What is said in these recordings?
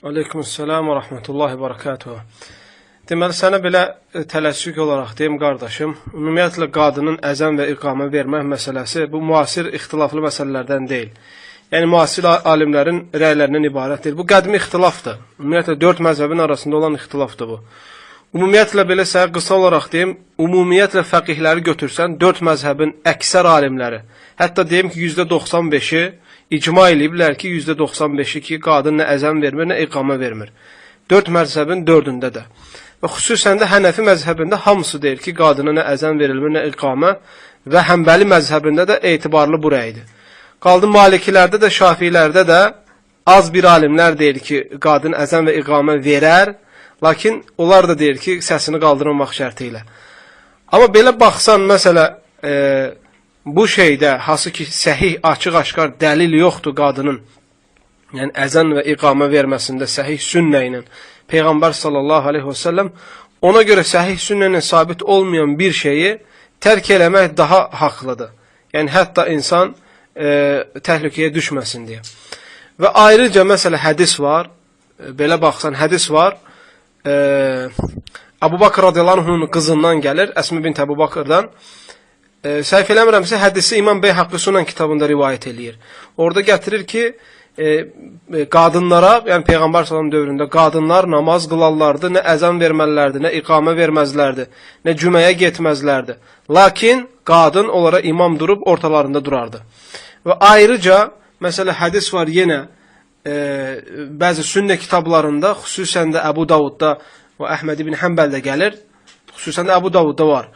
Aleykümselam və rahmetullahi və barakatuhu. Deməli, sənə belə tələssük olaraq deyim, qardaşım, ümumiyyətlə qadının əzən və iqamə vermək məsələsi bu müasir ixtilaflı məsələlərdən deyil. Yəni, müasir alimlərin rəylərindən ibarət deyil. Bu qədimi ixtilafdır. Ümumiyyətlə, 4 məzhəbin arasında olan ixtilafdır bu. Ümumiyyətlə, belə sənə qısa olaraq deyim, ümumiyyətlə fəqihləri götürsən, 4 məzhəbin əksər alimləri, hətta deyim ki, %95-i icma eləyiblər ki, %95-i ki, qadın nə əzən vermir, nə iqamə vermir. 4 məzhəbin 4-ündə də. Və xüsusən də Hənəfi məzhəbində hamısı deyir ki, qadına nə əzən verilmir, nə iqamə və Həmbəli məzhəbində də etibarlı bu rəydir. Qaldı Malikilərdə də, Şafiilərdə də az bir alimlər deyir ki, qadın əzən və iqamə verər, lakin onlar da deyir ki, səsini qaldırmamaq şərti ilə. Amma belə baxsan, məsələ, bu şeydə, hansı ki, səhih, açıq-aşkar dəlil yoxdur qadının, yəni əzən və iqamə verməsində səhih sünnə ilə, Peyğəmbər sallallahu aleyhi və səlləm, ona görə səhih sünnə ilə sabit olmayan bir şeyi tərk eləmək daha haqlıdır. Yəni, hətta insan təhlükəyə düşməsin deyə. Və ayrıca, məsələ, hədis var, belə baxsan, hədis var, Əbu Bakr radiyallahu anh'ın qızından gəlir, Əsmə bint Əbu Bakrdan, səhv eləmirəmsə, hədisi İmam Beyhaqi Sunan kitabında rivayət eləyir. Orada gətirir ki, qadınlara, yəni Peyğəmbər sallallahu dövründə qadınlar namaz qılarlardı, nə əzan verməlilərdi, nə iqamə verməzlərdi, nə cüməyə getməzlərdi. Lakin qadın onlara imam durub ortalarında durardı. Və ayrıca, məsələ, hədis var yenə, bəzi sünnə kitablarında, xüsusən də Əbu Davudda və Əhməd ibn Həmbəldə gəlir, xüsusən də Əbu Davudda var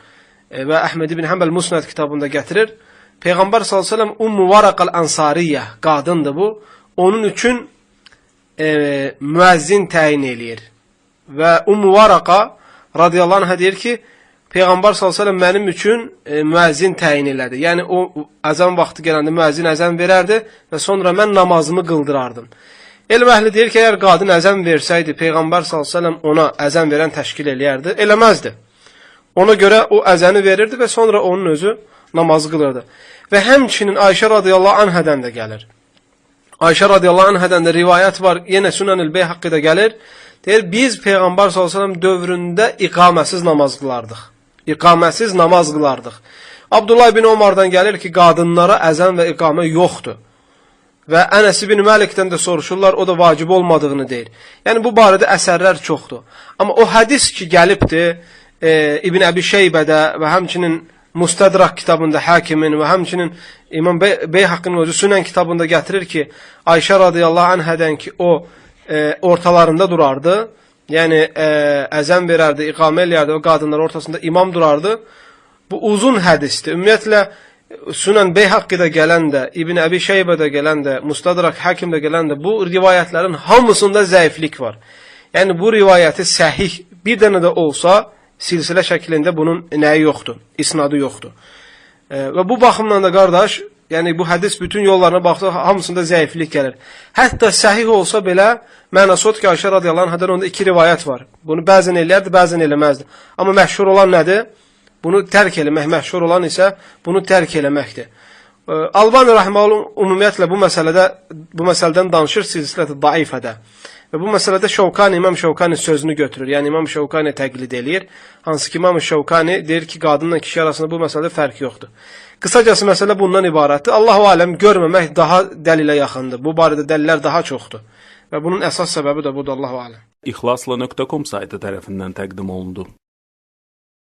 və Əhməd ibn Həmbəl Musnad kitabında gətirir. Peyğəmbər s.ə.v Ummu Varaqal Ansariyyə qadındır bu. Onun üçün müəzzin təyin eləyir. Və Ummu Varaqa radiyallahu anhə deyir ki, Peyğəmbər s.ə.v mənim üçün müəzzin təyin elədi. Yəni, o əzən vaxtı gələndə müəzzin əzən verərdi və sonra mən namazımı qıldırardım. Elm əhli deyir ki, əgər qadın əzən versəydi, Peyğəmbər s.ə.v ona əzən verən təşkil eləyərdi, eləməzdi. Ona görə o əzəni verirdi və sonra onun özü namazı qılırdı. Və həmçinin Ayşə radiyallahu anhədən də gəlir. Ayşə radiyallahu anhədən də rivayət var, yenə Sünən-ül Beyhaqqidə gəlir. Deyir, biz Peyğəmbər s.ə.v dövründə iqaməsiz namaz qılardıq. İqaməsiz namaz qılardıq. Abdullah ibn Omardan gəlir ki, qadınlara əzən və iqamə yoxdur. Və Ənəs ibn Məlikdən də soruşurlar, o da vacib olmadığını deyir. Yəni, bu barədə əsərlər çoxdur. Amma o hədis ki, gəlibdir, İbn Əbi Şeybədə və həmçinin Mustadrak kitabında Hakimin və həmçinin İmam Beyhaqinin özü Sünən kitabında gətirir ki, Ayşə radiyallahu anhədən ki, o ortalarında durardı, yəni əzən verərdi, iqamə eləyərdi, o qadınlar ortasında imam durardı. Bu uzun hədisdir. Ümumiyyətlə, Sünən Beyhaqqidə gələn də, İbn Əbi Şeybədə gələn də, Mustadrak Hakimdə gələn də, bu rivayətlərin hamısında zəiflik var. Yəni, bu rivayəti səhih bir dənə də olsa, silsilə şəklində bunun nəyi yoxdur, isnadı yoxdur. Və bu baxımdan da qardaş, yəni bu hədis bütün yollarına baxsa, hamısında zəiflik gəlir. Hətta səhih olsa belə, mənası odur ki, Ayşə radiyallahu anhədən onda 2 rivayət var. Bunu bəzən eləyərdi, bəzən eləməzdi. Amma məşhur olan nədir? Bunu tərk eləmək, məşhur olan isə bunu tərk eləməkdir. Albani rəhməhullah ümumiyyətlə bu məsələdən danışır silsilə-i daifədə. Və bu məsələdə Şəvkani, İmam Şəvkani sözünü götürür. Yəni, İmam Şəvkani təqlid eləyir. Hansı ki, İmam Şəvkani deyir ki, qadınla kişi arasında bu məsələdə fərq yoxdur. Qısacası məsələ bundan ibarətdir. Allahu aləm görməmək daha dəlilə yaxındır. Bu barədə dəlillər daha çoxdur. Və bunun əsas səbəbi də budur, Allahu aləm. İxlasla.com saytı tərəfindən təqdim olundu.